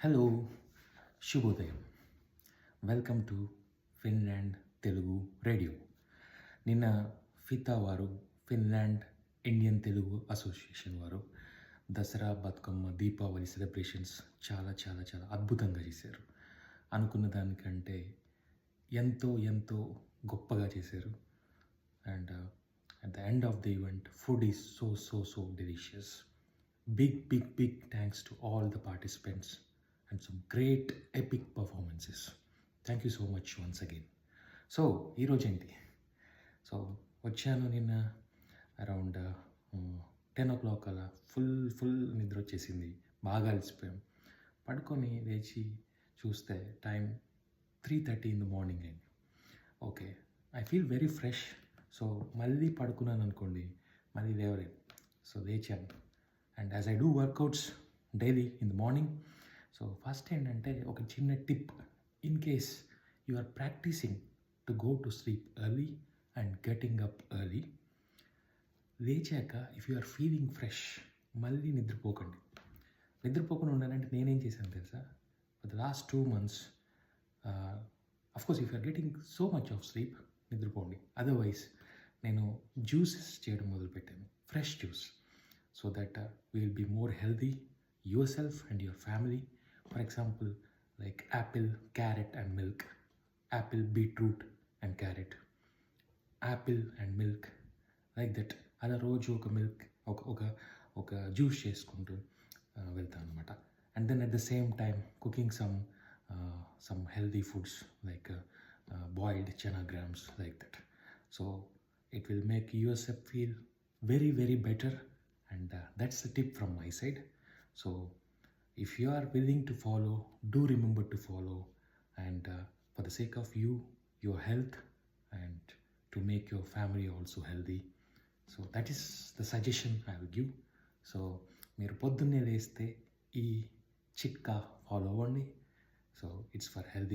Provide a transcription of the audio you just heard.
Hello, శుభోదయం. Welcome to Finland Telugu radio. నిన్న ఫితా వారు, ఫిన్లాండ్ ఇండియన్ తెలుగు అసోసియేషన్ వారు దసరా, బతుకమ్మ, దీపావళి సెలబ్రేషన్స్ చాలా చాలా చాలా అద్భుతంగా చేశారు. అనుకున్న దానికంటే ఎంతో ఎంతో గొప్పగా చేశారు. And at the end of the event, food is so delicious. Big thanks to all the participants and some great epic performances. Thank you so much once again. So ఈరోజు ఏంటి? సో వచ్చాను నిన్న అరౌండ్ 10 o'clock అలా full నిద్ర వచ్చేసింది. బాగా అలసిపోయాం. పడుకొని లేచి చూస్తే టైం 3:30 in the morning అయింది. Okay, I feel very fresh. So మళ్ళీ పడుకున్నాను అనుకోండి, మళ్ళీ లేవలేదు. సో లేచాను. And as I do workouts daily in the morning. So first ఏంటంటే ఒక చిన్న tip, in case you are practising to go to sleep early and getting up early, లేచాక if you are feeling fresh, మళ్ళీ నిద్రపోకండి. నిద్రపోకుండా ఉండాలంటే నేనేం చేశాను తెలుసా? For the last 2 months, of course if you are getting so much of sleep, నిద్రపోండి. Otherwise నేను జ్యూసెస్ చేయడం మొదలుపెట్టాను, fresh juice, so that we will be more healthy, yourself and your family. For example like apple, carrot and milk, apple, beetroot and carrot, apple and milk, like that. అలా రోజు ఒక milk ఒక juice చేసుకుంటూ వెళ్తాను అనమాట. And then at the same time cooking some healthy foods like boiled chana grams, like that. So it will make yourself feel very better, and that's the tip from my side. So if you are willing to follow, do remember to follow, and for the sake of you, your health, and to make your family also healthy. So that is the suggestion I will give. So మీరు పొద్దున్నే లేస్తే ఈ చిట్కా follow అవ్వండి. So it's for healthy